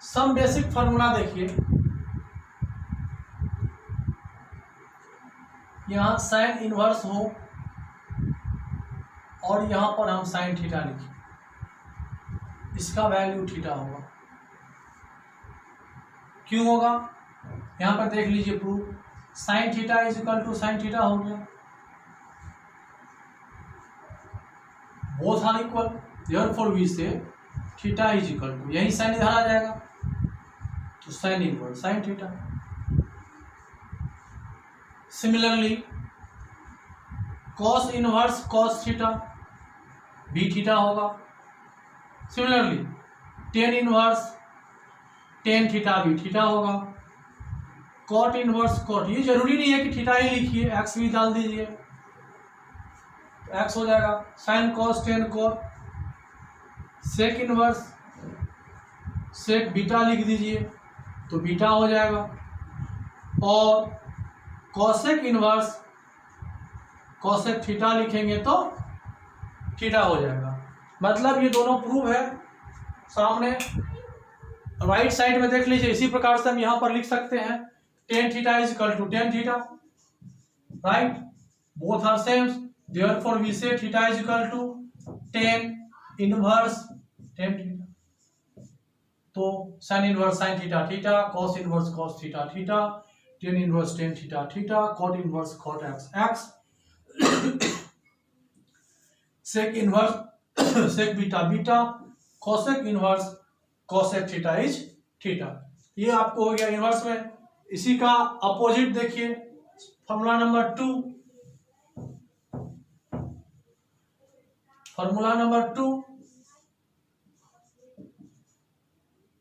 Some basic formula देखिए, यहाँ sine inverse हो और यहाँ पर हम साइन थीटा लिखें, इसका वैल्यू थीटा होगा। क्यों होगा? यहाँ पर देख लीजिए proof, sine theta is equal to sine theta हो गया, both are equal, therefore we say theta is equal to, यही साइन इधर आ जाएगा तो sine inverse sine theta. Similarly cos inverse cos theta भी थीटा होगा। Similarly tan inverse tan theta भी थीटा होगा। कॉट इनवर्स कॉट, ये जरूरी नहीं है कि थीटा ही लिखिए, एक्स भी डाल दीजिए तो एक्स हो जाएगा। Sine cos tan cot, sec inverse sec beta लिख दीजिए तो बीटा हो जाएगा। और कॉसेक इनवर्स कॉसेक थीटा लिखेंगे तो थीटा हो जाएगा। मतलब ये दोनों प्रूव है सामने, राइट साइड में देख लीजिए। इसी प्रकार से हम यहाँ पर लिख सकते हैं tan theta is equal to tan theta, right, both are same, therefore we say theta is equal to tan inverse tan theta. तो sine inverse sine theta theta, cos inverse cos theta theta, tan inverse tan theta theta, cot inverse cot x x, sec inverse sec beta beta, cosec inverse cosec theta is theta. ये आपको हो गया inverse में। इसी का opposite देखिए, formula number 2, formula number 2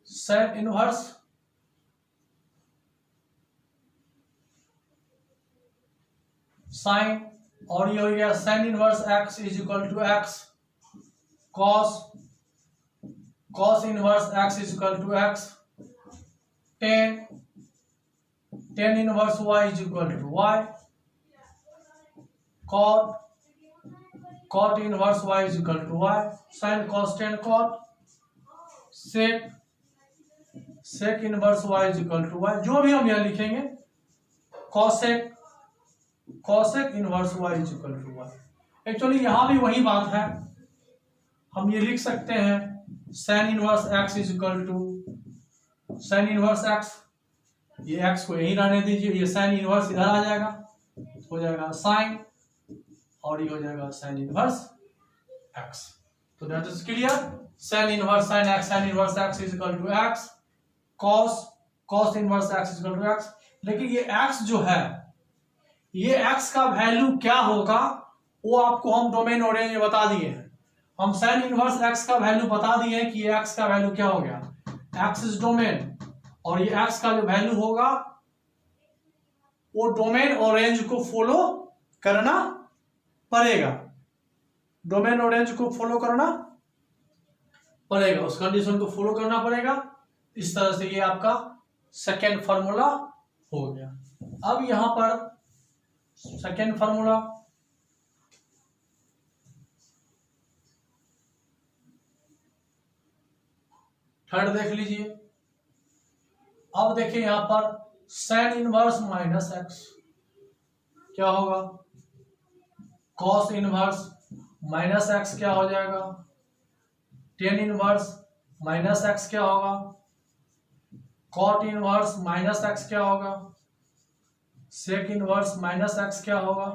sine inverse sine, और ये हो गया sine inverse x is equal to x, cos cos inverse x is equal to x, tan tan inverse y is equal to y, cot cot inverse y is equal to y, sine cos tan cot, sec sec inverse y is equal to y, जो भी हम यहाँ लिखेंगे, cosec cosec inverse y is equal to y. Actually यहाँ भी वही बात है, हम ये लिख सकते हैं sine inverse x is equal to sine inverse x, ये एक्स को यही रहने दीजिए, ये साइन इनवर्स इधर आ जाएगा, हो जाएगा साइन, और ये हो जाएगा साइन इनवर्स एक्स। तो that is clear, sine inverse sine inverse x is equal to x, cos cos inverse x is equal to x. लेकिन ये एक्स जो है, ये एक्स का वैल्यू क्या होगा वो आपको हम डोमेन और रेंज में बता दिए हैं। हम साइन इनवर्स एक्स का वैल्यू बता दिए कि ये एक्स का वैल्यू क्या हो गया, एक्स इज डोमेन, और ये एक्स का जो वैल्यू होगा वो डोमेन और रेंज को फॉलो करना पड़ेगा, डोमेन और रेंज को फॉलो करना पड़ेगा, उस कंडीशन को फॉलो करना पड़ेगा। इस तरह से ये आपका सेकेंड फार्मूला हो गया। अब यहां पर सेकेंड फार्मूला, थर्ड देख लीजिए। अब देखिए यहां पर साइन इनवर्स माइनस एक्स क्या होगा, कॉस इनवर्स माइनस एक्स क्या हो जाएगा, टेन इनवर्स माइनस एक्स क्या होगा, कॉट इनवर्स माइनस एक्स क्या होगा, सेक इनवर्स माइनस एक्स क्या होगा,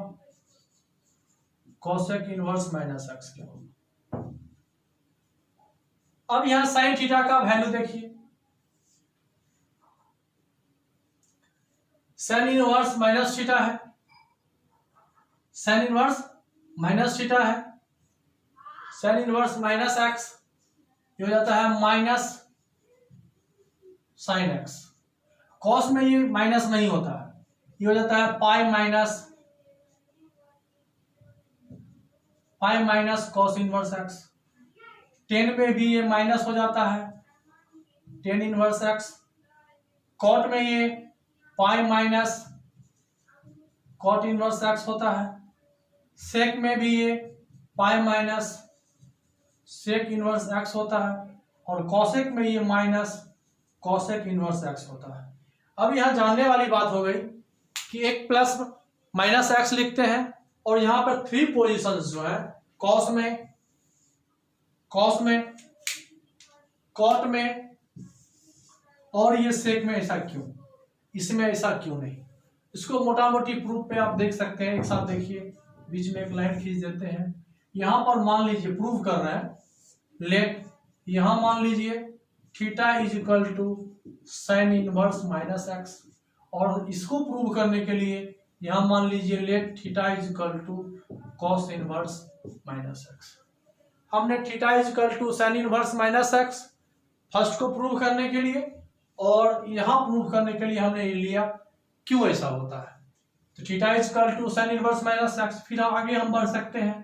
कॉसेक इनवर्स माइनस एक्स क्या होगा। अब यहां साइन थीटा का वैल्यू देखिए, साइन इनवर्स माइनस थीटा है, साइन इनवर्स माइनस थीटा है, साइन इनवर्स माइनस एक्स ये हो जाता है माइनस साइन एक्स। कॉस में ये माइनस नहीं होता है, ये हो जाता है पाई minus cos inverse x. Ten में भी ये माइनस हो जाता है, टेन इनवर्स एक्स। कॉट में ये pi minus cot inverse x होता है। सेक में भी ये pi minus sec inverse x होता है, और कॉसेक में ये माइनस कॉसेक इनवर्स एक्स होता है। अब यहाँ जानने वाली बात हो गई कि एक प्लस माइनस एक्स लिखते हैं और यहाँ पर 3 पोजीशंस जो है कॉस में, कॉट में और ये सेक में, ऐसा क्यों, इसमें ऐसा क्यों नहीं। इसको मोटा मोटी प्रूफ पे आप देख सकते हैं। एक साथ देखिए, बीच में एक लाइन खींच देते हैं। यहां पर मान लीजिए प्रूव कर रहे हैं, लेट यहां मान लीजिए theta is equal to sine inverse minus x, और इसको प्रूव करने के लिए यहां मान लीजिए let theta is equal to cos inverse minus x. हमने theta is equal to sine inverse minus x first को प्रूव करने के लिए, और यहां प्रूव करने के लिए हमने लिया क्यों ऐसा होता है। तो theta is equal to sine inverse minus x. फिर आगे हम बढ़ सकते हैं,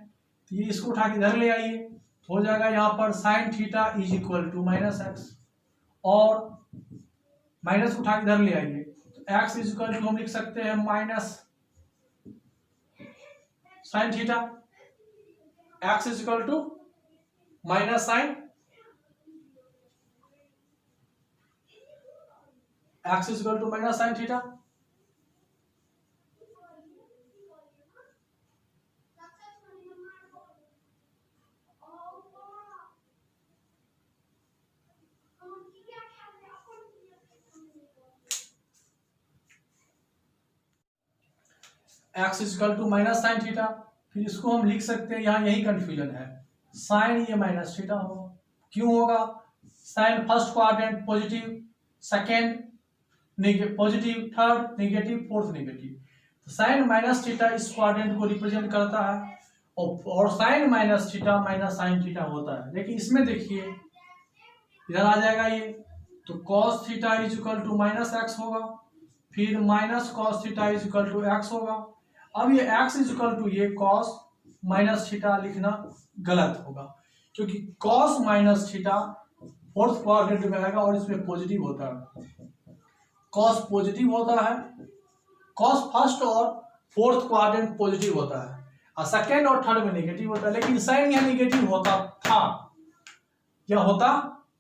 तो ये इसको उठा के इधर ले आइए, तो हो जाएगा यहाँ पर sine theta is equal to minus x, और माइनस उठा के इधर ले आइए, तो एक्स इज इक्वल टू हम लिख सकते हैं minus sine theta, x is equal to minus sine, x is equal to minus sine theta. X is equal to minus sine theta. फिर इसको हम लिख सकते हैं, यहाँ यही कंफ्यूजन है, साइन ये माइनस थीटा होगा। क्यों होगा? Sine first quadrant positive, second positive, third negative, fourth negative. तो साइन माइनस थीटा इस क्वाड्रेंट को रिप्रेजेंट करता है, और sine minus theta minus sine theta होता है। लेकिन इसमें देखिए इधर आ जाएगा ये, तो cos theta is equal to minus x होगा, फिर minus cos theta is equal to x होगा। अब ये एक्स इज इक्वल टू ये कॉस माइनस थीटा लिखना गलत होगा, क्योंकि cos minus theta fourth quadrant में आएगा और इसमें पॉजिटिव होता है, कॉस पॉजिटिव होता है, कॉस फर्स्ट और फोर्थ क्वाड्रेंट पॉजिटिव होता है, और सेकेंड और थर्ड में नेगेटिव होता है। लेकिन साइन यहाँ नेगेटिव होता था या होता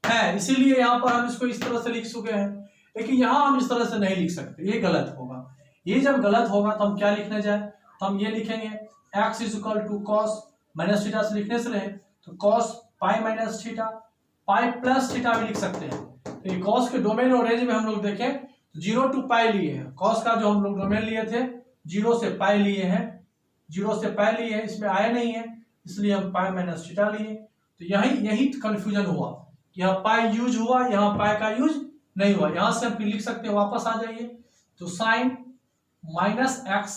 है, इसीलिए यहाँ पर हम इसको इस तरह से लिख चुके हैं। लेकिन यहाँ हम इस तरह से नहीं लिख सकते, ये गलत होगा। ये जब गलत होगा तो हम क्या लिखने जाए, तो हम ये लिखेंगे x is equal to cos minus theta से लिखने से रहे तो cos pi minus theta, pi plus theta भी लिख सकते हैं। तो ये कॉस के डोमेन और रेंज में हम लोग देखें तो 0 to पाई लिए हैं। कॉस का जो हम लोग डोमेन लिए थे 0 से पाई लिए हैं, 0 से पाई लिए हैं, इसमें आया नहीं है इसलिए हम पाई माइनस थीटा लिए। तो यही कंफ्यूजन हुआ, यहाँ पाई यूज हुआ, यहाँ पाई का यूज नहीं हुआ। यहाँ से हम फिर लिख सकते हैं, वापस आ जाइए, तो sine minus x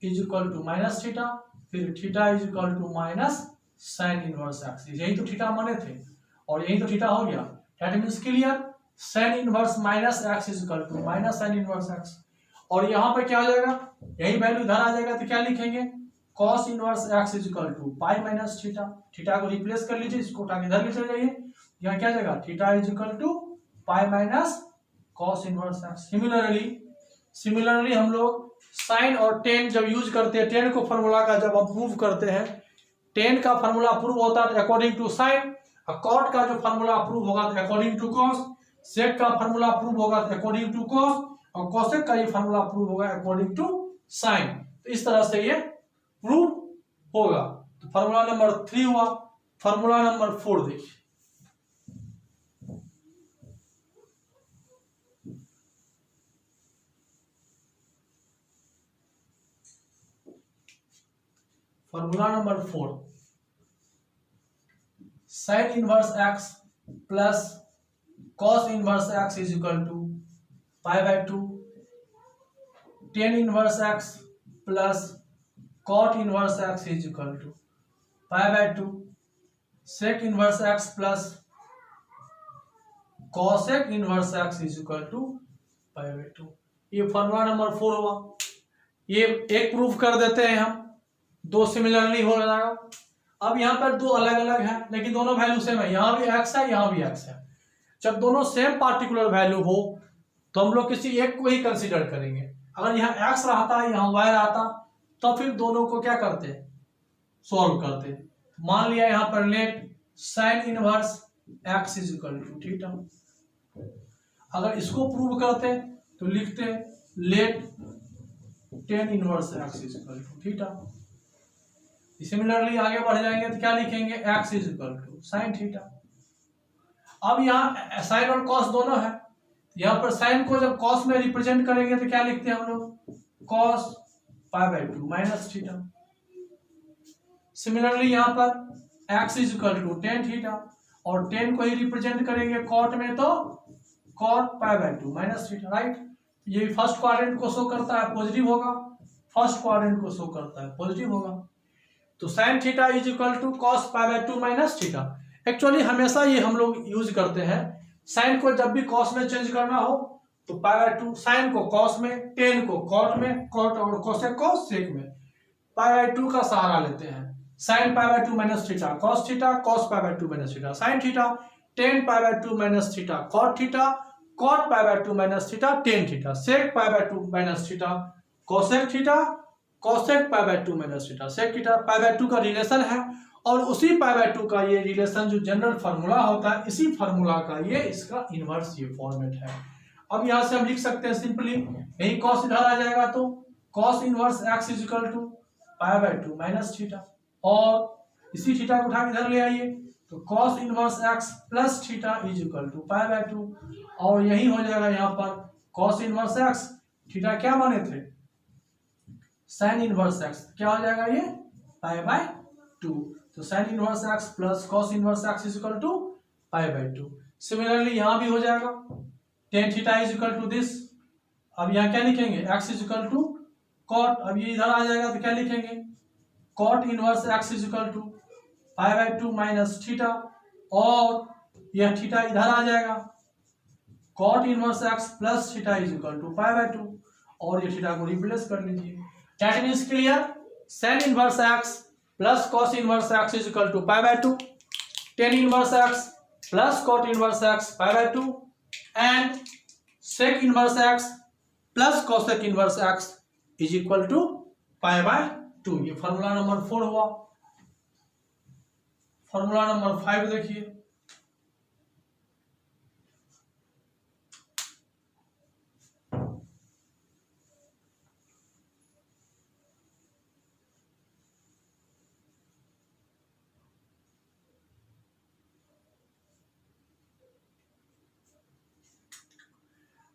is equal to minus theta, फिर theta is equal to minus sine inverse x. यही तो थीटा माने थे और यही तो थीटा हो गया। That means clear, sine inverse minus x is equal to minus sine inverse x. और यहाँ पे क्या हो जाएगा, यही वैल्यू इधर आ जाएगा, तो क्या लिखेंगे cos inverse x is equal to pi minus theta. Theta को रिप्लेस कर लीजिए, इसको उठा के इधर ले चले जाइए, यहाँ क्या जाएगा theta is equal to pi minus cos inverse x. Similarly हम लोग साइन और टेन जब यूज करते हैं, टेन को फॉर्मूला का जब हम प्रूव करते हैं, टेन का फॉर्मूला प्रूव होता है अकॉर्डिंग टू साइन, और कॉट का जो फॉर्मूला प्रूव होगा तो अकॉर्डिंग टू कॉस, सेक का फॉर्मूला प्रूव होगा तो अकॉर्डिंग टू कॉस, और कोसेक का ये फॉर्मूला प्रूव होगा अकॉर्डिंग टू साइन। तो इस तरह से ये प्रूव होगा। तो फॉर्मूला नंबर 3 हुआ। फॉर्मूला नंबर 4 देखिए, formula number 4, sine inverse x plus cos inverse x is equal to pi by 2, tan inverse x plus cot inverse x is equal to pi by 2, sec inverse x plus cosec inverse x is equal to pi by 2। ये formula number 4 हुआ। ये एक proof कर देते हैं हम, 2 similarly हो जाएगा। अब यहाँ पर 2 अलग अलग है लेकिन दोनों वैल्यू सेम है, यहाँ भी एक्स है यहाँ भी एक्स है। जब दोनों सेम पार्टिकुलर वैल्यू हो तो हम लोग किसी एक को ही कंसीडर करेंगे। अगर यहाँ एक्स रहता यहाँ वाई रहता तो फिर दोनों को क्या करते, सॉल्व करते। मान लिया यहाँ पर let sine inverse x is equal to theta. अगर इसको प्रूव करते तो लिखते let tan inverse x is equal to theta. Similarly आगे बढ़ जाएंगे तो क्या लिखेंगे x is equal to sine theta. अब यहाँ साइन और कॉस दोनों है, यहाँ पर साइन को जब कॉस में रिप्रेजेंट करेंगे तो क्या लिखते हैं हम लोग cos pi by two minus theta. Similarly यहाँ पर x is equal to tan theta और टेन को ही रिप्रेजेंट करेंगे कॉट में तो cot pi by two minus theta, right. ये फर्स्ट क्वाड्रेंट को शो करता है पॉजिटिव होगा, फर्स्ट क्वाड्रेंट को शो करता है पॉजिटिव होगा। तो sine theta is equal to cos pi by two minus theta. Actually हमेशा ये हम लोग यूज करते हैं, साइन को जब भी कॉस में चेंज करना हो तो पाई बाई टू, साइन को कॉस में, टेन को कॉट में, कॉट और कोसेक को सेक में, पाई बाई टू का सहारा लेते हैं। Sine pi by two minus theta cos theta, cos pi by two minus theta sine theta, tan pi by two minus theta cot theta, cot pi by two minus theta tan theta, sec pi by two minus theta cosec theta, cosec pi by two minus theta sec theta. Pi by two का relation है और उसी पाई by two का ये relation जो general formula होता है, इसी फार्मूला का ये इसका इनवर्स ये फॉर्मेट है। अब यहां से हम लिख सकते हैं सिंपली, यही कॉस इधर आ जाएगा तो cos inverse x is equal to pi by two minus theta और इसी थीटा को उठा के इधर ले आइए तो cos inverse x plus theta is equal to pi by two और यही हो जाएगा यहाँ पर कॉस इनवर्स एक्स, थीटा क्या माने थे साइन इनवर्स एक्स, क्या हो जाएगा ये पाई बाई टू। तो sine inverse x plus cos inverse x is equal to pi by two. Similarly यहां भी हो जाएगा tan theta is equal to this. अब यहाँ क्या लिखेंगे x is equal to cot, अब ये इधर आ जाएगा तो क्या लिखेंगे cot inverse x is equal to pi by two minus theta और यह थीटा इधर आ जाएगा cot inverse x plus theta is equal to pi by two और ये थीटा को रिप्लेस कर लीजिए। That means clear, sine inverse x plus cos inverse x is equal to pi by two, tan inverse x plus cot inverse x pi by two and sec inverse x plus cosec inverse x is equal to pi by two. ये formula number 4 हुआ। Formula number 5 देखिए,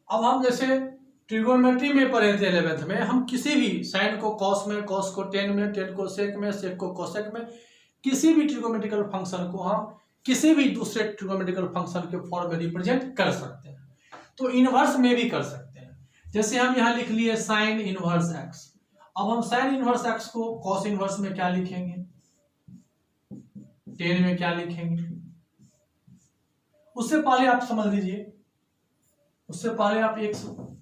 अब हम जैसे trigonometry में पढ़े थे 11th में, हम किसी भी साइन को कॉस में, कॉस को टेन में, टेन को सेक में, सेक को कोसेक में, किसी भी ट्रिगोनोमेट्रिकल फंक्शन को हम किसी भी दूसरे ट्रिगोनोमेट्रिकल फंक्शन के फॉर्म में रिप्रेजेंट कर सकते हैं। तो इनवर्स में भी कर सकते हैं। जैसे हम यहाँ लिख लिए साइन इनवर्स एक्स। अब हम साइन इनवर्स एक्स को कॉस इनवर्स में क्या लिखेंगे, टेन में क्या लिखेंगे, उससे पहले आप समझ लीजिए, उससे पहले आप एक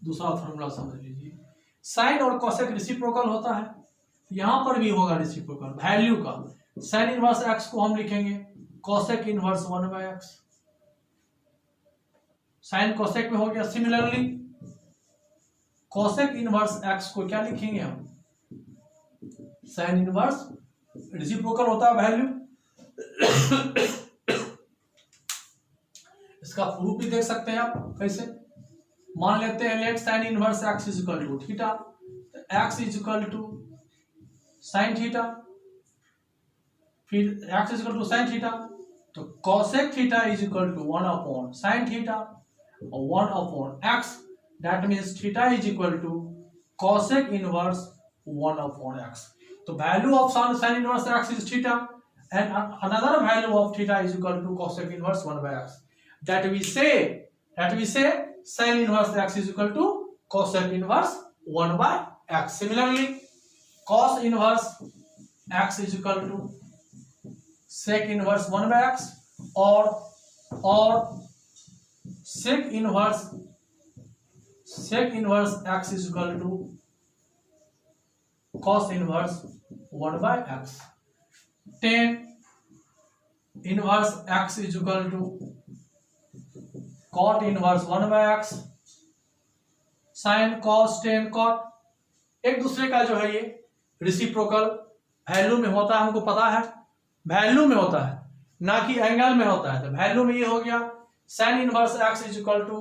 दूसरा फॉर्मूला समझ लीजिए। साइन और कोसेक रेसिप्रोकल होता है, यहां पर भी होगा रेसिप्रोकल वैल्यू का। साइन इनवर्स एक्स को हम लिखेंगे cosec inverse 1 by x, sine cosec में हो गया। सिमिलरली कोसेक इनवर्स एक्स को क्या लिखेंगे हम, साइन इनवर्स, रेसिप्रोकल होता है वैल्यू। इसका प्रूफ भी देख सकते हैं आप कैसे, मान लेते हैं let sine inverse x is equal to theta, x is equal to sine theta, फिर x is equal to sine theta, तो cosec theta is equal to 1 upon sine theta और 1 upon x, that means theta is equal to cosec inverse 1 upon x. तो value of sine inverse x is theta and another value of theta is equal to cosec inverse 1 by x, that we say sin inverse x is equal to cosec inverse 1 by x. Similarly cos inverse x is equal to sec inverse 1 by x or sec inverse x is equal to cos inverse 1 by x. Tan inverse x is equal to cot inverse 1 by x, sine cos tan cot एक दूसरे का जो है ये reciprocal value में होता है, हमको पता है वैल्यू में होता है ना कि एंगल में होता है। तो वैल्यू में ये हो गया sine inverse x is equal to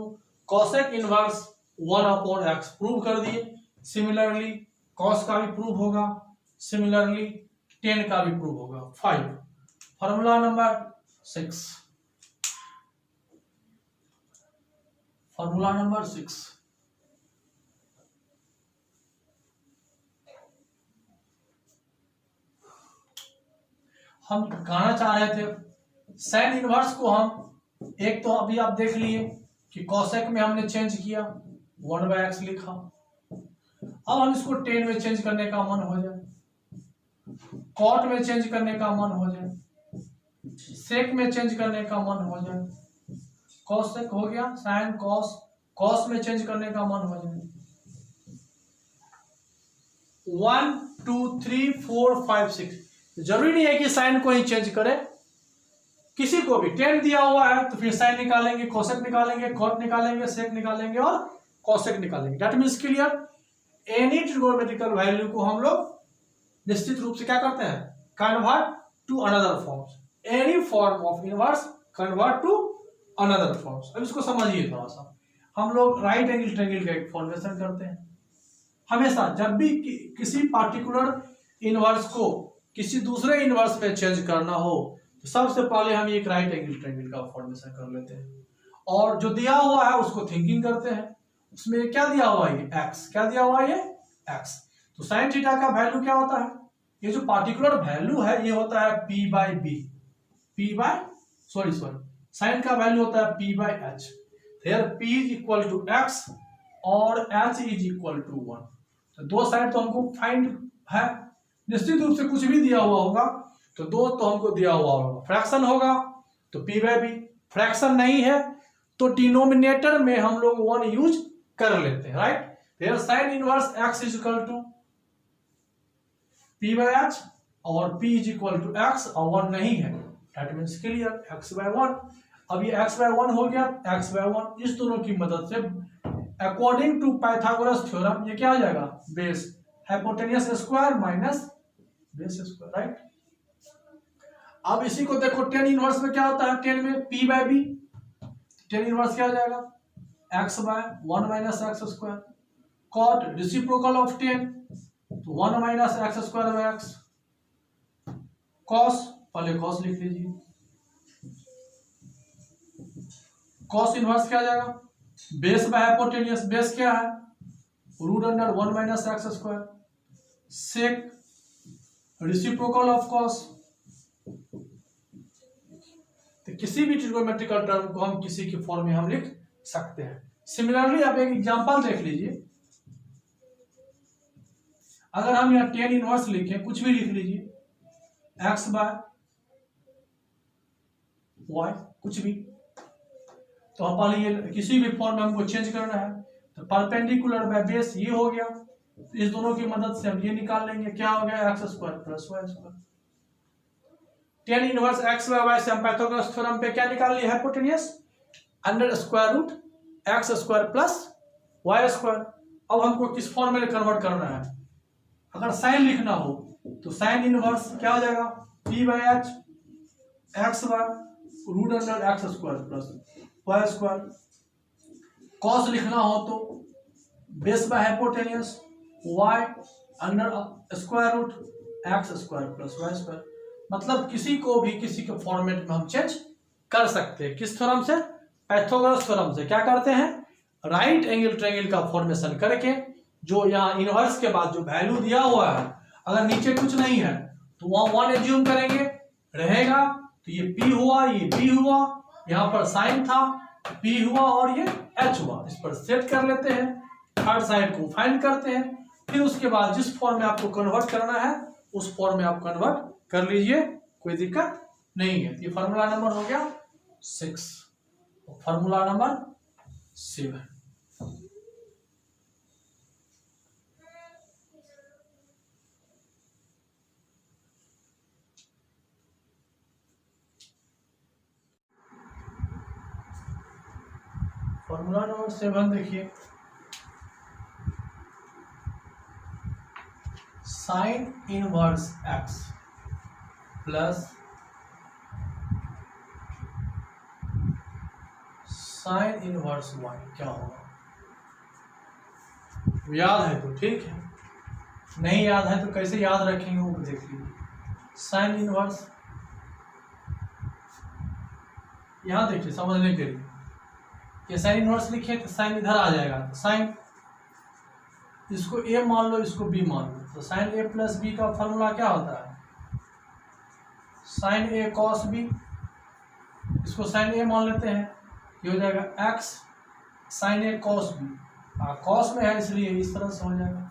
cosec inverse 1/x prove कर दिए। सिमिलरली कॉस का भी प्रूव होगा, सिमिलरली टेन का भी प्रूव होगा। 5 फॉर्मूला नंबर 6, फॉर्मूला नंबर 6 हम कहना चाह रहे थे साइन इनवर्स को हम एक तो अभी आप देख लिए कि कॉसेक में हमने चेंज किया 1/x लिखा। अब हम इसको टेन में चेंज करने का मन हो जाए, कॉट में चेंज करने का मन हो जाए, सेक में चेंज करने का मन हो जाए, कॉसेक हो गया, साइन कॉस, कॉस में चेंज करने का मन हो जाए। 1 2 3 4 5 6 जरूरी नहीं है कि साइन को ही चेंज करे, किसी को भी टेन दिया हुआ है तो फिर साइन निकालेंगे, कोसेक निकालेंगे, कॉट निकालेंगे, सेक निकालेंगे और कॉसेक निकालेंगे। That means clear. Any trigonometrical value को हम लोग निश्चित रूप से क्या करते हैं, convert to another forms. Any form of inverse convert to another forms. अब इसको समझिए थोड़ा सा। हम लोग राइट एंगल ट्रायंगल का एक फॉर्मेशन करते हैं। हमेशा जब भी किसी पार्टिकुलर इनवर्स को किसी दूसरे इनवर्स में चेंज करना हो तो सबसे पहले हम एक राइट एंगल ट्रायंगल का फॉर्मेशन कर लेते हैं और जो दिया हुआ है उसको थिंकिंग करते हैं। उसमें क्या दिया हुआ है, एक्स, क्या दिया हुआ है, ये एक्स। तो साइन थीटा का वैल्यू क्या होता है, ये जो पार्टिकुलर वैल्यू है ये होता है p by b, p by sorry sine का वैल्यू होता है पी बाई एच। फिर p is equal to x और एच इज इक्वल टू 1। तो दो साइड तो हमको फाइंड है, निश्चित रूप से कुछ भी दिया हुआ होगा तो दो तो हमको दिया हुआ होगा। फ्रैक्शन होगा तो पी बाई बी, फ्रैक्शन नहीं है तो डिनोमिनेटर में हम लोग 1 यूज कर लेते हैं, राइट। फिर sine inverse x is equal to p by h और p is equal to x और 1 नहीं है, that means clear x by 1। अब ये एक्स बाय 1 हो गया, एक्स बाय 1 इस दोनों की मदद से अकॉर्डिंग टू पाइथागोरस थ्योरम ये क्या आ जाएगा, base hypotenuse square minus base square, right. अब इसी को देखो टेन इनवर्स में क्या होता है, टेन में p by b, tan inverse क्या हो जाएगा, x by 1 minus x square. Cot reciprocal of tan तो 1 minus x square by x. Cos, पहले कॉस लिख लीजिए, कॉस इनवर्स क्या आ जाएगा, बेस बाय हाइपोटेन्यूस, बेस क्या है root under 1 minus x square. Sec reciprocal of cos. तो किसी भी ट्रिगोनोमेट्रिकल टर्म को हम किसी के फॉर्म में हम लिख सकते हैं। सिमिलरली आप एक एग्जांपल देख लीजिए, अगर हम यहाँ टेन इनवर्स लिखें, कुछ भी लिख लीजिए एक्स बाय वाई, कुछ भी, तो हम पहले ये किसी भी फॉर्म में हमको चेंज करना है तो परपेंडिकुलर बाय बेस ये हो गया, इस दोनों की मदद से हम ये निकाल लेंगे, क्या हो गया x square plus y square. Tan inverse x by y से हम पाइथागोरस थ्योरम पे क्या निकाल लिया, hypotenuse under square root x square plus y square. अब हमको किस फॉर्म में कन्वर्ट करना है, अगर साइन लिखना हो तो साइन इनवर्स क्या हो जाएगा, p by h x by root under x square plus y square. Cos लिखना हो तो base by hypotenuse y under square root x square plus y square. मतलब किसी को भी किसी के फॉर्मेट में हम चेंज कर सकते हैं, किस थ्योरम से, पाइथागोरस थ्योरम से। क्या करते हैं, राइट एंगल ट्रायंगल का फॉर्मेशन करके जो यहाँ इनवर्स के बाद जो वैल्यू दिया हुआ है, अगर नीचे कुछ नहीं है तो वहां 1 एज्यूम करेंगे, रहेगा तो ये P हुआ, ये B हुआ, यहाँ पर साइन था P हुआ और ये H हुआ, इस पर सेट कर लेते हैं, थर्ड साइड को फाइंड करते हैं, फिर उसके बाद जिस फॉर्म में आपको कन्वर्ट करना है उस फॉर्म में आप कन्वर्ट कर लीजिए, कोई दिक्कत नहीं है। ये फॉर्मूला नंबर हो गया 6, फॉर्मूला नंबर 7। फॉर्मूला नंबर 7 देखिए, sine inverse x plus sine inverse y क्या होगा, याद है तो ठीक है, नहीं याद है तो कैसे याद रखेंगे वो देख लीजिए। साइन इनवर्स, यहाँ देखिए समझने के लिए, ये साइन इनवर्स लिखे तो साइन इधर आ जाएगा, तो साइन इसको ए मान लो, इसको बी मान लो, तो साइन ए प्लस बी का फॉर्मूला क्या होता है, साइन ए कॉस बी, इसको साइन ए मान लेते हैं, ये हो जाएगा x sine a cos b, cos में है इसलिए इस तरह से हो जाएगा,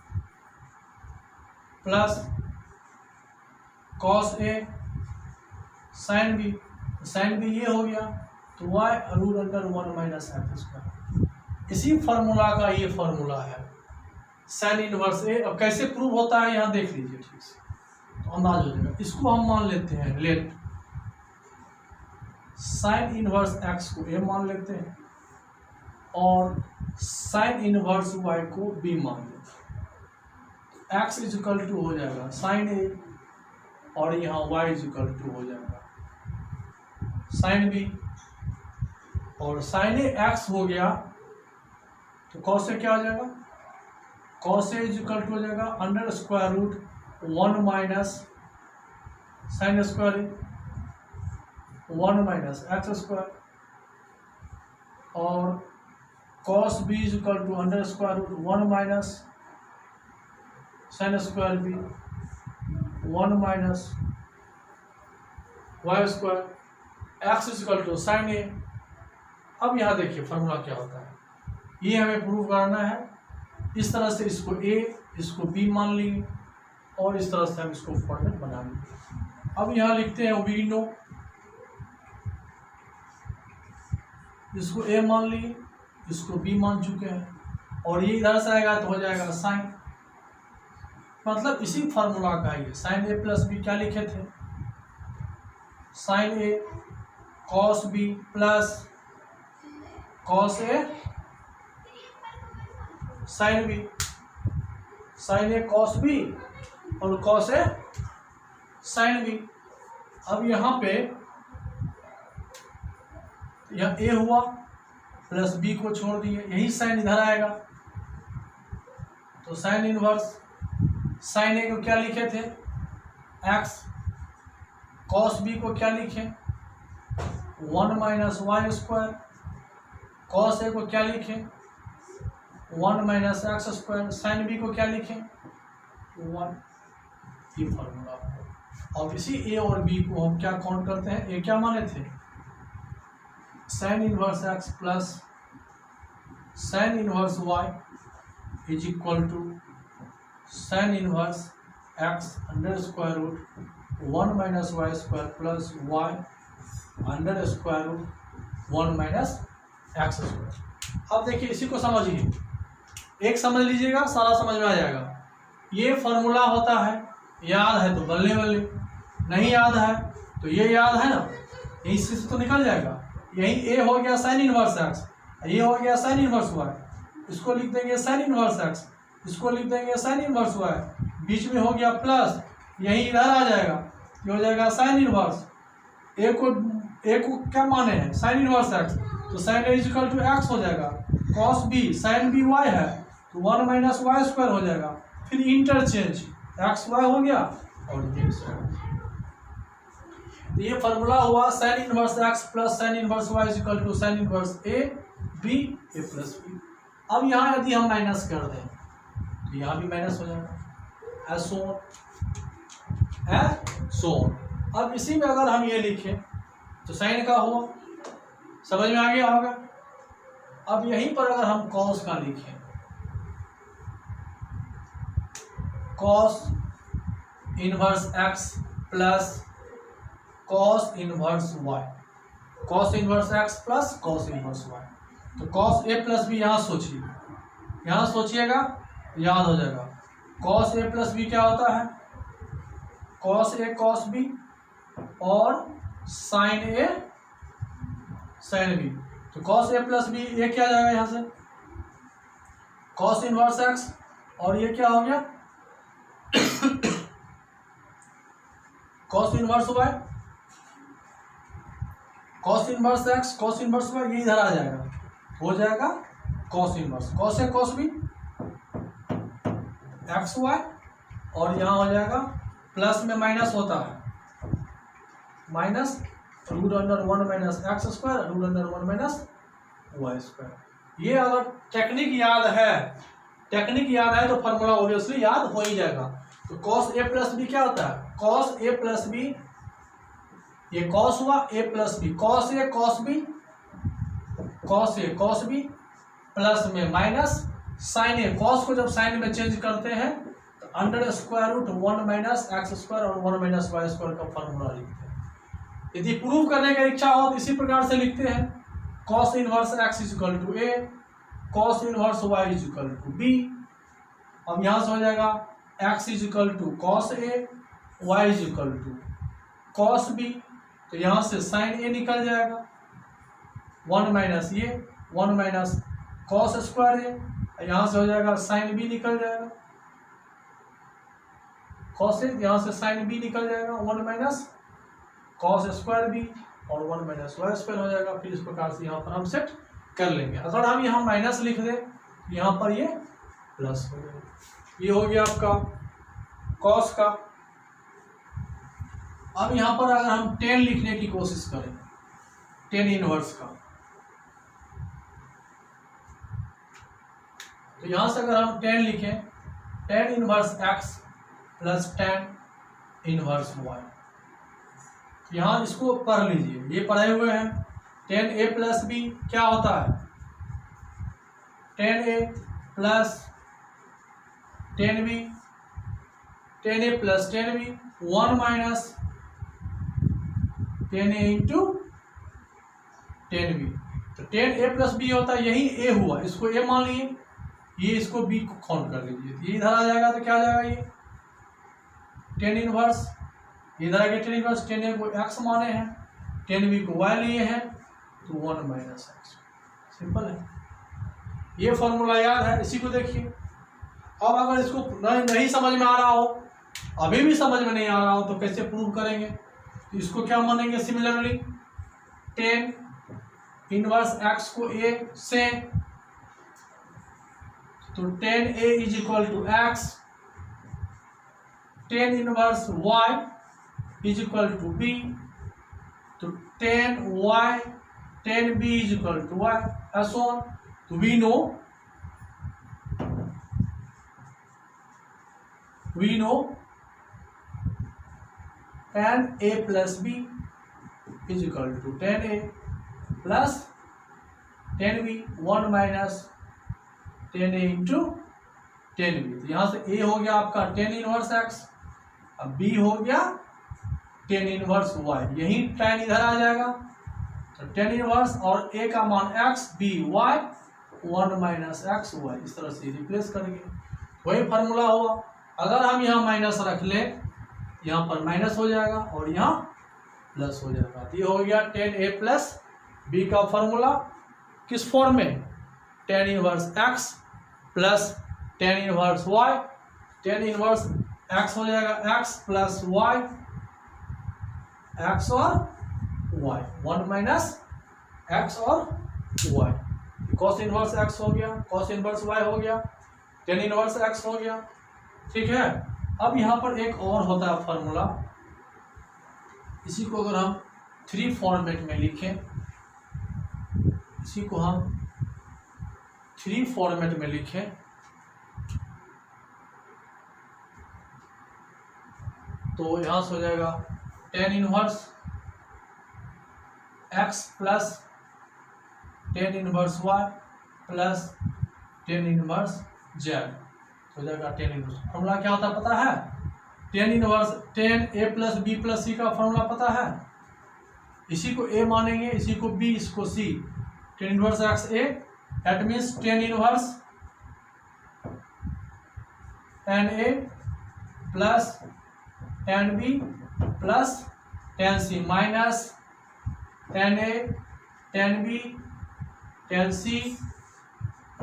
plus cos a sine b, sine b ये हो गया, तो y root under 1 minus x square. इसी फॉर्मूला का ये फॉर्मूला है साइन इनवर्स ए। अब कैसे प्रूव होता है यहाँ देख लीजिए ठीक से, तो अंदाज हो जाएगा। इसको हम मान लेते हैं लेट साइन इनवर्स एक्स को ए मान लेते हैं और साइन इनवर्स वाई को बी मान लेते हैं। एक्स इज इक्वल टू हो जाएगा साइन ए और यहाँ वाई इज इक्वल टू हो जाएगा साइन बी, और साइन ए एक्स हो गया तो कॉस ए क्या हो जाएगा, cos a is equal to हो जाएगा under square root 1 minus sine square 1 minus x square, और cos b is equal to under square root 1 minus sine square b 1 minus y square, x is equal to sine a. अब यहाँ देखिए formula क्या होता है, ये हमें prove करना है। इस तरह से इसको ए इसको बी मान लिए और इस तरह से हम इसको फॉर्मेट बना लिए। अब यहाँ लिखते हैं वी नो, इसको ए मान लिए इसको बी मान चुके हैं और ये इधर से आएगा तो हो जाएगा साइन, मतलब इसी फॉर्मूला का ये साइन ए प्लस बी क्या लिखे थे, sign a cos b plus cos a sine b, sign a cos B और कॉस ए साइन बी। अब यहाँ पे यह ए हुआ प्लस बी को छोड़ दिए, यही साइन इधर आएगा, तो साइन इनवर्स साइन ए को क्या लिखे थे एक्स, कॉस बी को क्या लिखे 1 minus y square, cos a को क्या लिखे 1 minus x square, sine b को क्या लिखें 1, ये फॉर्मूला है। और इसी ए और बी को हम क्या काउंट करते हैं, ए क्या माने थे sine inverse x plus sine inverse y is equal to sine inverse x under square root 1 minus y square plus y under square root 1 minus x square. अब देखिए इसी को समझिए, एक समझ लीजिएगा सारा समझ में आ जाएगा। ये फॉर्मूला होता है, याद है तो बल्ले बल्ले, नहीं याद है तो ये याद है ना, यही से तो निकल जाएगा। यही ए हो गया साइन इनवर्स एक्स, ये हो गया साइन इनवर्स वाई, इसको लिख देंगे साइन इनवर्स एक्स, इसको लिख देंगे साइन इनवर्स वाई, बीच में हो गया प्लस, यही इधर आ जाएगा, ये हो जाएगा साइन इनवर्स। ए को क्या माने हैं साइन इनवर्स एक्स, तो sine a equal to x हो जाएगा, cos b sine b y है तो 1 माइनस वाई स्क्वायर हो जाएगा, फिर इंटरचेंज एक्स वाई हो गया और ये फॉर्मूला हुआ sine inverse x plus sine inverse y equal to sine inverse a b a plus b. अब यहाँ यदि हम माइनस कर दें तो यहाँ भी माइनस हो जाएगा एज सोन। अब इसी में अगर हम ये लिखें तो साइन का हुआ, समझ में आ गया होगा। अब यहीं पर अगर हम कॉस का लिखें, cos inverse x plus cos inverse y, cos inverse x plus cos inverse y, तो कॉस ए प्लस बी यहाँ सोचिए, यहाँ सोचिएगा याद हो जाएगा। कॉस ए प्लस बी क्या होता है, कॉस ए कॉस बी और साइन ए साइन बी, तो कॉस ए प्लस बी ये क्या जाएगा यहाँ से कॉस इनवर्स एक्स, और ये क्या हो गया cos inverse y, cos inverse x cos inverse y, ये इधर आ जाएगा। हो जाएगा cos inverse, cos a cos b x y, और यहाँ हो जाएगा प्लस में माइनस होता है, minus root under 1 minus x square root under 1 minus y square. ये अगर टेक्निक याद है तो फार्मूला ऑब्वियसली याद हो ही जाएगा। तो कॉस ए प्लस बी क्या होता है, कॉस ए प्लस बी, ये कॉस हुआ a plus b, cos a cos b, cos a cos b plus में माइनस साइन ए, कॉस को जब साइन में चेंज करते हैं तो under square root 1 minus x square और 1 माइनस वाई स्क्वायर का फॉर्मूला लिखते हैं। यदि प्रूव करने की इच्छा हो तो इसी प्रकार से लिखते हैं, cos inverse x is equal to a, cos inverse y is equal to b. अब यहां से हो जाएगा x is equal to cos a, y is equal to cos b, तो यहां से साइन ए निकल जाएगा, 1 माइनस ये 1 माइनस कॉस स्क्वायर ए, यहां से हो जाएगा साइन बी निकल जाएगा, कॉस ए यहां से साइन बी निकल जाएगा 1 माइनस कॉस स्क्वायर बी और 1 माइनस वाई स्क्वायर हो जाएगा। फिर इस प्रकार से यहाँ पर हम सेट कर लेंगे। अगर हम यहाँ माइनस लिख दें यहाँ पर ये प्लस हो जाएगा। ये हो गया आपका कॉस का। अब यहाँ पर अगर हम 10 लिखने की कोशिश करें, 10 इनवर्स का, तो यहां से अगर हम 10 लिखें, 10 inverse x plus 10 inverse y, यहां इसको पढ़ लीजिए, ये पढ़े हुए हैं। 10 ए प्लस बी क्या होता है, 10 ए प्लस 10 बी, 10 ए प्लस 10 बी, 1 माइनस 10 ए इंटू 10 बी। तो 10 ए प्लस बी होता है, यही ए हुआ, इसको ए मान लिए, ये इसको बी को काउंट कर लीजिए, ये इधर आ जाएगा तो क्या आ जाएगा, ये 10 इनवर्स, इधर आ गया 10 इनवर्स, 10 ए को एक्स माने हैं, 10 बी को वाई लिए हैं, तो 1 माइनस एक्स। सिंपल है, ये फॉर्मूला याद है। इसी को देखिए। अब अगर इसको नहीं समझ में आ रहा हो, अभी भी समझ में नहीं आ रहा हो, तो कैसे प्रूव करेंगे, तो इसको क्या मानेंगे, सिमिलरली 10 इनवर्स एक्स को ए से, तो 10 a is equal to x, 10 inverse y is equal to b, तो 10 y 10 b is equal to y, so on. तो we know 10 a plus b is equal to 10 a plus 10 b, 1 minus 10 a into 10 b। तो यहां से a हो गया आपका 10 inverse x, अब b हो गया 10 इनवर्स y, यही tan इधर आ जाएगा, तो 10 इनवर्स और a का मान x, b y, 1 minus x y, इस तरह से रिप्लेस करेंगे, वही फार्मूला हुआ। अगर हम यहाँ माइनस रख ले, यहाँ पर माइनस हो जाएगा और यहाँ प्लस हो जाएगा, तो ये हो गया 10 a प्लस बी का फॉर्मूला। किस फॉर्म में, 10 inverse x plus 10 inverse y, 10 inverse x हो जाएगा x प्लस y, x और y, 1 माइनस x और y, कॉस इनवर्स x हो गया, कॉस इनवर्स y हो गया, 10 इनवर्स x हो गया, ठीक है। अब यहाँ पर एक और होता है फॉर्मूला, इसी को अगर हम 3 फॉर्मेट में लिखें, इसी को हम 3 फॉर्मेट में लिखें, तो यहाँ से हो जाएगा 10 inverse x plus 10 inverse y plus 10 inverse z, हो जाएगा 10 इनवर्स। फॉर्मूला क्या होता है पता है, 10 inverse 10 a plus b plus c का फॉर्मूला पता है, इसी को a मानेंगे, इसी को b, इसको c, 10 inverse x a, that means 10 inverse 10 a plus 10 b plus 10 c minus 10 a 10 b 10 c,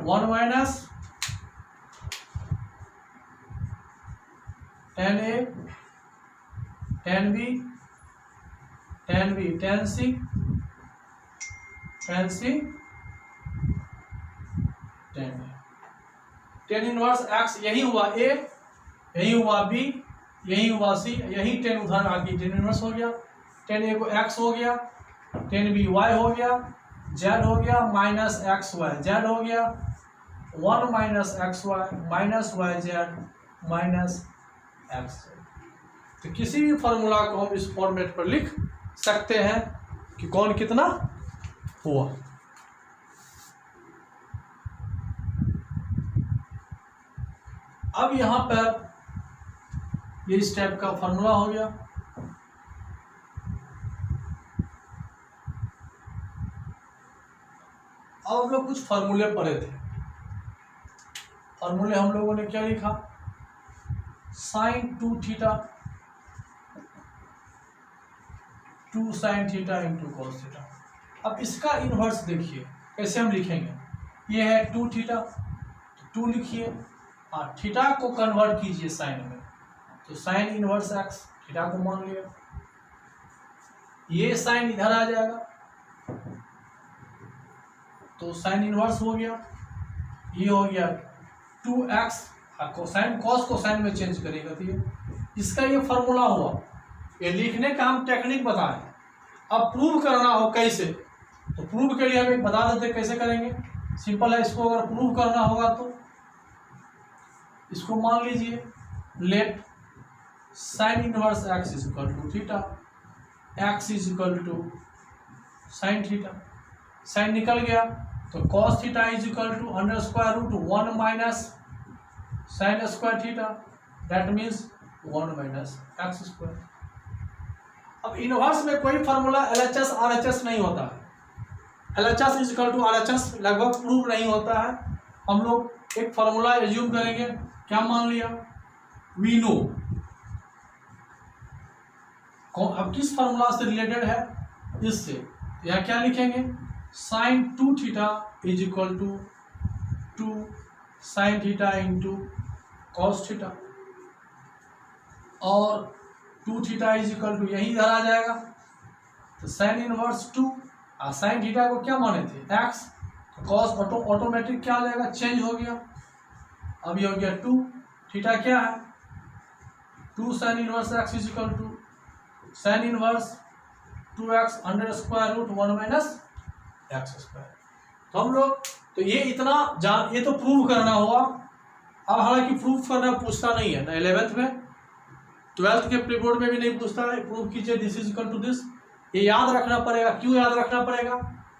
1 minus 10 a 10 b 10 b 10 c 10 c 10 है। 10 इनवर्स x यही हुआ a, यही हुआ b, यही हुआ c, यही 10 उधर आके 10 इनवर्स हो गया। 10 a को x हो गया, 10 b y हो गया, z हो गया माइनस एक्स वाई, z हो गया 1 minus x y minus y z minus x. तो किसी भी फॉर्मूला को हम इस फॉर्मेट पर लिख सकते हैं कि कौन कितना हुआ। अब यहां पर ये इस टाइप का फॉर्मूला हो गया। अब हम लोग कुछ फॉर्मूले पढ़े थे। फॉर्मूले हम लोगों ने क्या लिखा, sine 2 theta 2 sine theta into cos theta. अब इसका इन्वर्स देखिए कैसे हम लिखेंगे। ये है 2 थीटा, 2 लिखिए, हाँ थीटा को कन्वर्ट कीजिए साइन में, तो साइन इन्वर्स एक्स थीटा को मान लिया। ये साइन इधर आ जाएगा तो साइन इनवर्स हो गया। ये हो गया 2x, कोसाइन कॉस को साइन में चेंज करेगा तो ये इसका ये फॉर्मूला हुआ। ये लिखने का हम टेक्निक बताएं। अब प्रूव करना हो कैसे, तो प्रूव के लिए हम एक बता देते कैसे करेंगे। सिंपल है, इसको अगर प्रूव करना होगा तो इसको मान लीजिए, let sine inverse x is equal to theta, x is equal to sine theta. Sine निकल गया तो cos theta is equal to under square root 1 minus sine square theta, that means 1 minus x square. अब inverse में कोई formula LHS RHS नहीं होता है। LHS is equal to RHS लगभग प्रूव नहीं होता है। हम लोग एक फार्मूला एज्यूम करेंगे, क्या मान लिया, वी नो। अब किस फार्मूला से रिलेटेड है, इससे। यह क्या लिखेंगे, sine 2 theta is equal to 2 sine theta into cos theta, और 2 थीटा इज इक्वल टू यही इधर आ जाएगा तो साइन इनवर्स 2, और साइन थीटा को क्या माने थे x, तो कॉस ऑटोमेटिक क्या आ जाएगा, चेंज हो गया। अब ये हो गया 2 थीटा क्या है 2 sine inverse x is equal to sine inverse 2x under square root 1 minus x square. तो हम लोग तो ये इतना जान, ये तो प्रूव करना हुआ। अब हालांकि प्रूव करना पूछता नहीं है ना 11th में, 12th के प्री बोर्ड में भी नहीं पूछता है, प्रूव कीजिए this is equal to this. ये याद रखना पड़ेगा। क्यों याद रखना पड़ेगा,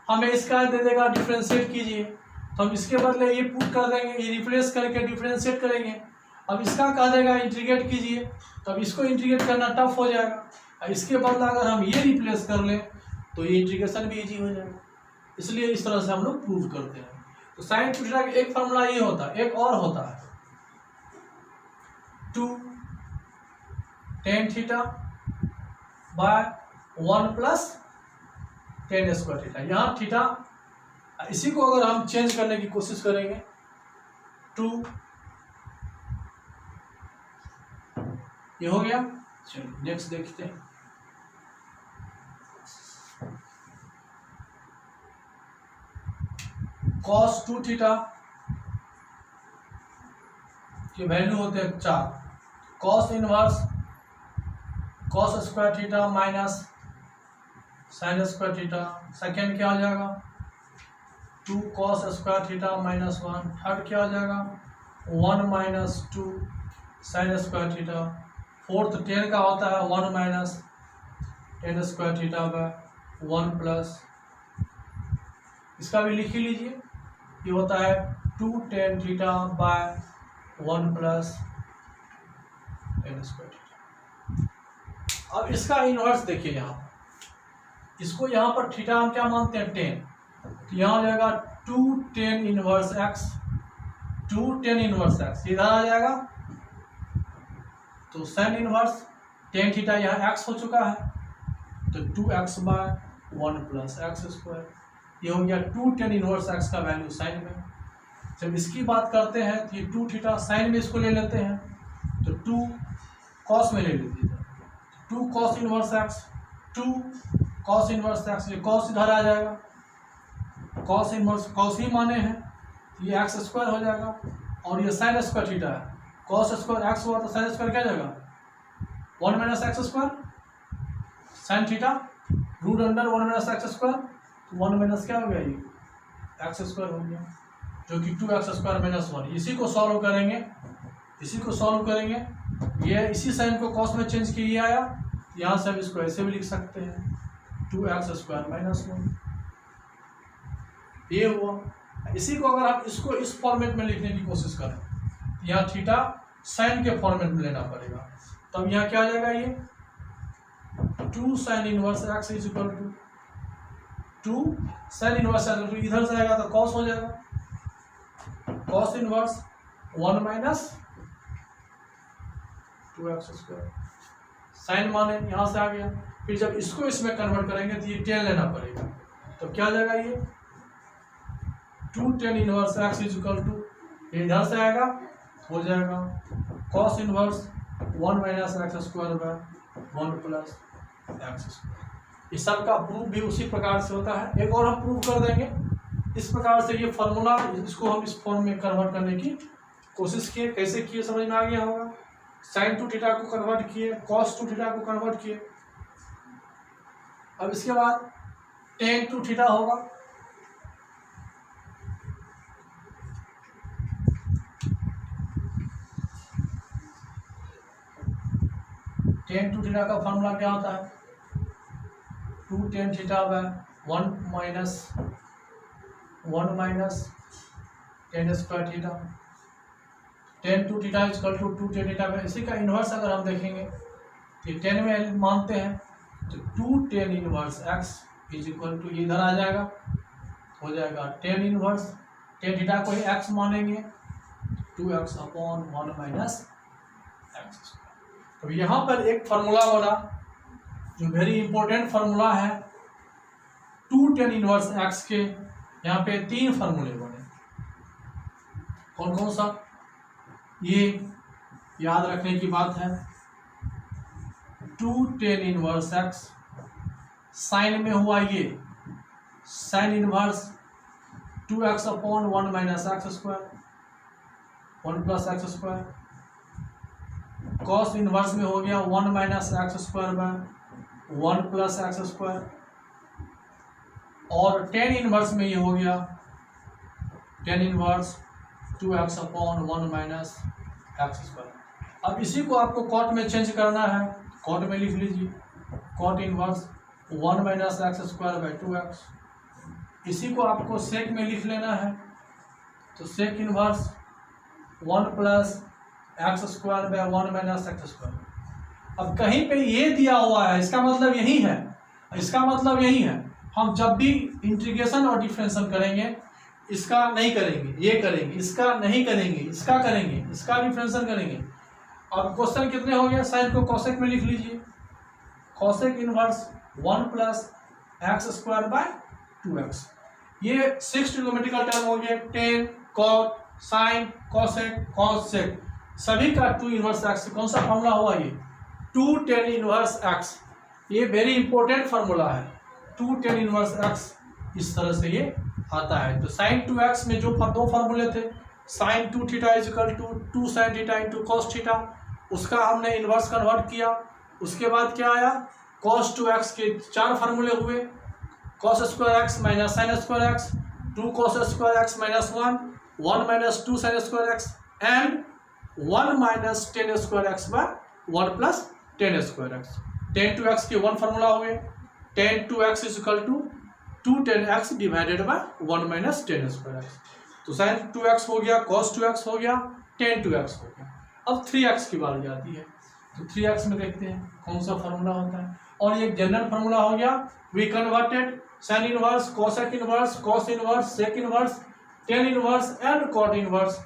हमें इसका दे देगा डिफ्रेंशिएट कीजिए, तो हम इसके बदले ये पुट कर देंगे, ये रिप्लेस करके डिफ्रेंशिएट करेंगे। अब इसका कह देगा इंटीग्रेट कीजिए, तो अब इसको इंटीग्रेट करना टफ हो जाएगा। इसके बदले अगर हम ये रिप्लेस कर लें तो ये इंटीग्रेशन भी इजी हो जाएगा। इसलिए इस तरह से हम लोग प्रूव करते हैं। तो साइन थीटा का एक फॉर्मूला ये होता है, एक और होता है 2 tan theta by 1 plus tan square theta. यहाँ थीटा, इसी को अगर हम चेंज करने की कोशिश करेंगे 2, ये हो गया। चलिए नेक्स्ट देखते हैं। cos 2 थीटा की वैल्यू होते हैं 4, cos inverse cos square theta minus sine square theta. Second क्या आ जाएगा 2 cos square theta minus 1। Third क्या आ जाएगा 1 minus 2 sine square theta. Fourth 10 का होता है 1 minus tan square theta by 1 plus, इसका भी लिख ही लीजिए, ये होता है 2 tan theta by 1 plus tan square theta. अब इसका इनवर्स देखिए, यहाँ इसको यहाँ पर थीटा हम क्या मानते हैं 10, तो यहाँ आ जाएगा 2 tan inverse x, 2 tan inverse x इधर आ जाएगा, तो साइन इनवर्स tan थीटा यहाँ x हो चुका है तो 2x bye 1 plus x square. ये हो गया 2 tan इनवर्स x का वैल्यू साइन में। जब इसकी बात करते हैं तो ये 2 थीटा साइन में इसको ले लेते हैं, तो 2 कॉस में ले लीजिए, 2 cos inverse x, 2 cos inverse x, ये कॉस इधर आ जाएगा, कॉस इनवर्स कॉस ही माने हैं, ये एक्स स्क्वायर हो जाएगा, और ये साइन स्क्वायर थीटा है, कॉस स्क्वायर एक्स हुआ तो साइन स्क्वायर क्या जाएगा 1 minus x square sine theta, root under 1 minus x square, तो 1 माइनस क्या हो गया ये एक्स स्क्वायर हो गया, जो कि 2x स्क्वायर माइनस 1। इसी को सॉल्व करेंगे, इसी को सॉल्व करेंगे, ये इसी साइन को कॉस में चेंज किया आया, यहाँ से हम इसको ऐसे भी लिख सकते हैं 2x स्क्वायर माइनस 1, ये हुआ। इसी को अगर आप इसको इस फॉर्मेट में लिखने की कोशिश करें, यहाँ थीटा साइन के फॉर्मेट में लेना पड़ेगा, तब यहाँ क्या आ जाएगा ये 2 sine inverse x is equal to 2 sine inverse x, इधर से आएगा तो कॉस हो जाएगा, cos inverse 1 minus 2x square, sine माने यहाँ से आ गया, फिर जब इसको इसमें कन्वर्ट करेंगे तो ये 10 लेना पड़ेगा, तो क्या आ जाएगा ये 2 tan inverse x is equal to, इधर से आएगा हो जाएगा cos inverse 1 minus x square by 1 plus x square. इस सब का प्रूफ भी उसी प्रकार से होता है, एक और हम प्रूफ कर देंगे इस प्रकार से। ये फॉर्मूला, इसको हम इस फॉर्म में कन्वर्ट करने की कोशिश किए, कैसे किए समझ में आ गया होगा। साइन टू थीटा को कन्वर्ट किए, कॉस टू थीटा को कन्वर्ट किए, अब इसके बाद टेन टू थीटा होगा, टेन टू थीटा का फॉर्मूला क्या होता है 2 tan theta by 1 minus tan square theta, tan two theta equal to 2 tan theta. इसी का इन्वर्स अगर हम देखेंगे तो 10 में मानते हैं तो 2 tan inverse x is equal to, इधर आ जाएगा हो जाएगा टेन इनवर्स टेन थीटा को ही एक्स मानेंगे 2x अपॉन 1 माइनस एक्स। तो यहाँ पर एक फार्मूला बना जो वेरी इंपॉर्टेंट फार्मूला है 2 tan इनवर्स एक्स के, यहाँ पे 3 फार्मूले बने, कौन कौन सा, ये याद रखने की बात है। 2 tan इनवर्स एक्स, साइन में हुआ ये sign inverse 2x upon 1 minus x square 1 plus x square, cos inverse में हो गया 1 minus x square by 1 plus x square, और टेन इनवर्स में ये हो गया tan inverse 2x upon 1 minus x square. अब इसी को आपको कॉट में चेंज करना है, कॉट में लिख लीजिए cot inverse 1 minus x square by 2x। इसी को आपको सेक में लिख लेना है, तो sec inverse 1 plus x square by 1 minus x square. अब कहीं पे ये दिया हुआ है, इसका मतलब यही है, इसका मतलब यही है। हम जब भी इंटीग्रेशन और डिफरेंशियल करेंगे, इसका नहीं करेंगे, ये करेंगे, इसका नहीं करेंगे, इसका करेंगे, इसका डिफरेंशियल करेंगे। अब क्वेश्चन कितने हो गए, साइन को कॉसेक में लिख लीजिए, cosec inverse 1 plus x square by 2x। ये 6 ट्रिग्नोमेट्रिकल टर्म हो गए, tan, cot, sine, cosec, cosec, सभी का 2 इनवर्स एक्स। कौन सा फॉर्मूला हुआ ये 2 tan इनवर्स एक्स, ये वेरी इंपॉर्टेंट फार्मूला है 2 tan इनवर्स एक्स, इस तरह से ये आता है। तो साइन 2x में जो दो फार्मूले थे, sine 2 theta is equal to 2 sine theta into cos theta, उसका हमने इनवर्स कन्वर्ट किया। उसके बाद क्या आया, कॉस 2x के 4 फार्मूले हुए, cos square x minus sine square x, 2 cos square x minus 1 minus 2 sine square x, and 1 minus tan square x by 1 plus tan square x. Tan two x के 1 formula हो गए, tan two x is equal to 2 tan x divided by 1 minus tan square x. तो sine 2x हो गया, cos 2x हो गया, tan 2x हो गया। अब 3x की बारी आती है, तो 3x में देखते हैं कौन सा फार्मूला होता है, और ये जनरल फार्मूला हो गया। We converted sine inverse, cosec inverse, cos inverse, sec inverse, tan inverse and cot inverse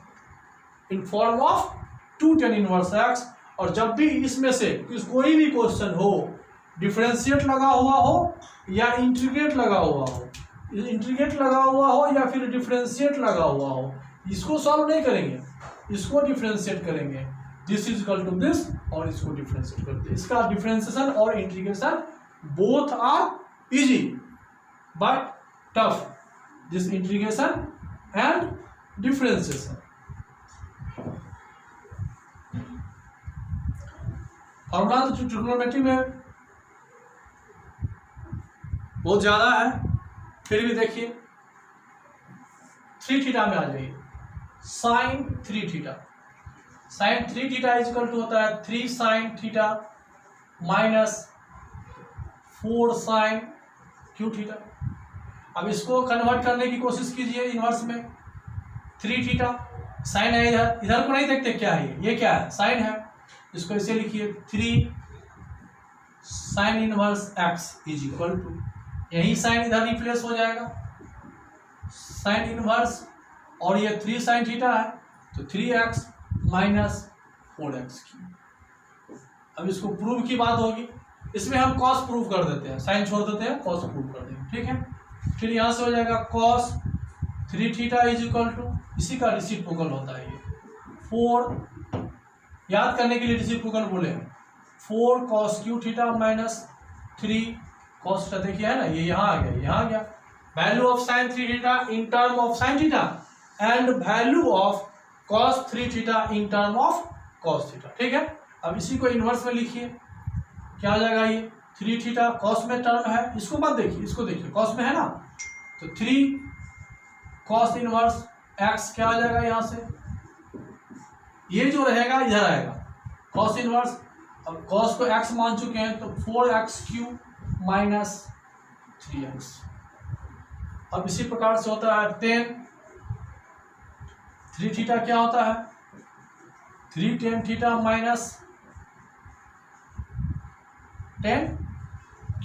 in form of 2 tan inverse x। और जब भी इसमें से कोई भी क्वेश्चन हो, डिफरेंशिएट लगा हुआ हो या इंटीग्रेट लगा हुआ हो, इंटीग्रेट लगा हुआ हो या फिर डिफरेंशिएट लगा हुआ हो, इसको सॉल्व नहीं करेंगे, इसको डिफरेंशिएट करेंगे, this is equal to this, और इसको डिफरेंशिएट करते हैं। इसका डिफरेंशिएशन और integration both are easy but tough, this integration and differences है। फॉर्मूला तो ट्रिग्नोमेट्री में बहुत ज्यादा है, फिर भी देखिए 3 थीटा में आ जाइए। Sine 3 theta, sine 3 theta equal to होता है 3 sine theta minus 4 sine cube theta. अब इसको कन्वर्ट करने की कोशिश कीजिए इनवर्स में। 3 थीटा साइन है, इधर इधर को नहीं देखते क्या है ये क्या है, साइन है। इसको ऐसे लिखिए 3 sine inverse x is equal to, यही साइन इधर रिप्लेस हो जाएगा, साइन इनवर्स, और ये 3 साइन थीटा है तो 3x माइनस 4x क्यू। अब इसको प्रूव की बात होगी, इसमें हम कॉस प्रूव कर देते हैं, साइन छोड़ देते हैं, कॉस प्रूव कर देंगे, ठीक है। फिर यहाँ से हो जाएगा cos 3 theta is equal to, इसी का रेसिप्रोकल होता है ये 4, याद करने के लिए रेसिप्रोकल बोले 4 cos Q theta minus 3 cos theta. देखिए है ना, ये यहाँ आ गया, यहाँ आ गया। Value of sign 3 theta in term of sine theta and value of cos 3 theta in term of cos theta, ठीक है। अब इसी को इन्वर्स में लिखिए, क्या आ जाएगा ये 3 थीटा कॉस में टर्म है, इसको मत देखिए, इसको देखिए कॉस में है ना, तो 3 कॉस इनवर्स एक्स क्या आ जाएगा यहाँ से, ये जो रहेगा इधर आएगा कॉस इनवर्स। अब कॉस को एक्स मान चुके हैं तो 4x क्यू माइनस 3x। अब इसी प्रकार से होता है 10 3 थीटा क्या होता है 3 tan theta minus 10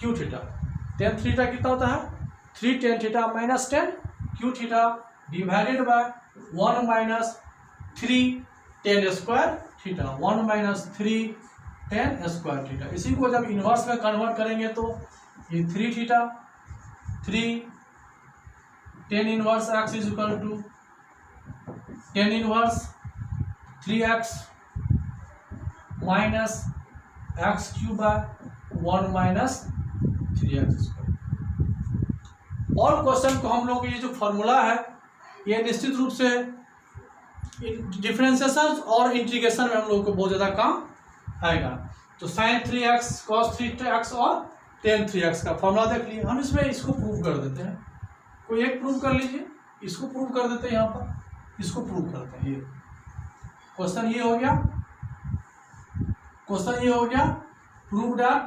Q theta. 10 theta कितना होता है 3 tan theta minus 10 Q theta divided by 1 minus 3 tan square theta, 1 minus 3 tan square theta. इसी को जब इन्वर्स में कन्वर्ट करेंगे तो ये 3 theta 3 tan inverse x is equal to tan inverse 3x minus x cube by 1 minus 3x square. और question को हम लोग ये जो फॉर्मूला है ये निश्चित रूप से डिफरेंशिएशन और इंटीग्रेशन में हम लोग को बहुत ज़्यादा काम आएगा। तो साइन 3x कॉस 3x और tan 3x का फॉर्मूला देख लिए। हम इसमें इसको प्रूव कर देते हैं, कोई एक प्रूव कर लीजिए, इसको प्रूव कर देते हैं, यहाँ पर इसको प्रूव करते हैं। ये क्वेश्चन ये हो गया, क्वेश्चन ये हो गया prove that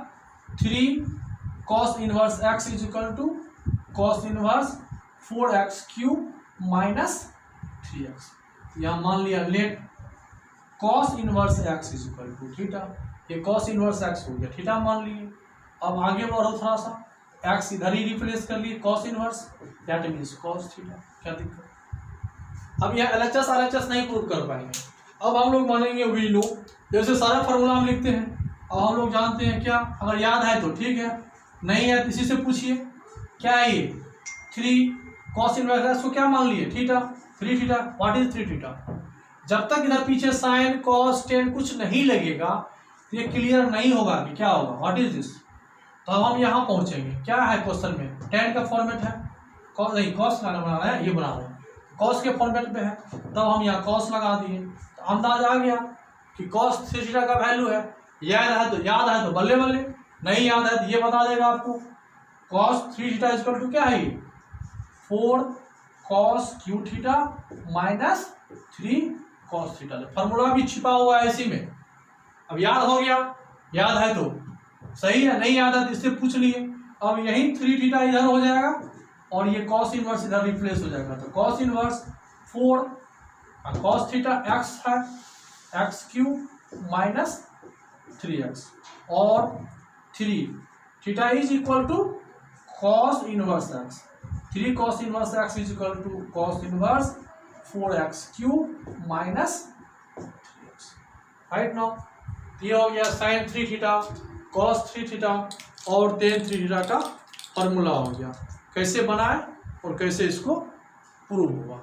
3 cos inverse x is equal to cos inverse 4x cube minus 3x। यहाँ मान लिया let cos inverse x is equal to theta, ये कॉस इनवर्स x हो गया, थीटा मान लिए। अब आगे बढ़ो थोड़ा सा, x इधर ही रिप्लेस कर लिए cos inverse, that means cos theta. क्या दिक्कत, अब यह LHS RHS नहीं प्रूव कर पाएंगे। अब हम लोग मानेंगे वी नो, जैसे सारा फॉर्मूला हम लिखते हैं और हम लोग जानते हैं क्या, अगर याद है तो ठीक है, नहीं है तो इसी से पूछिए क्या है ये 3 कॉस इनवर्स एक्स को क्या मान लिए theta, 3 theta. What is 3 theta? जब तक इधर पीछे साइन कॉस टेन कुछ नहीं लगेगा तो ये क्लियर नहीं होगा कि क्या होगा, व्हाट इज दिस। तो अब हम यहाँ पहुंचेंगे, क्या है क्वेश्चन में टेन का फॉर्मेट है, कॉस नहीं कॉस का बनाना है, ये बना रहे हैं कॉस के फॉर्मेट पे है, तब हम यहाँ कॉस लगा दिए तो अंदाज आ गया कि कॉस 3 थीटा का वैल्यू है। याद है तो बल्ले बल्ले, नहीं याद है तो ये बता देगा आपको कॉस 3 थीटा इक्वल टू क्या है, 4 cos Q theta minus 3 cos theta. Formula भी छिपा हुआ है इसी में। अब याद हो गया, याद है तो सही है, नहीं याद है तो इससे पूछ लिए। अब यही 3 थीटा इधर हो जाएगा और ये कॉस इनवर्स इधर रिप्लेस हो जाएगा, तो cos inverse 4 cos theta x है एक्स क्यूब माइनस 3x और 3 theta is equal to cos inverse x, 3 cos inverse x is equal to cos inverse 4x cube minus 3x। Right now ये हो गया sine 3 theta cos 3 theta और tan 3 theta का formula हो गया। कैसे बनाए और कैसे इसको प्रूव हुआ।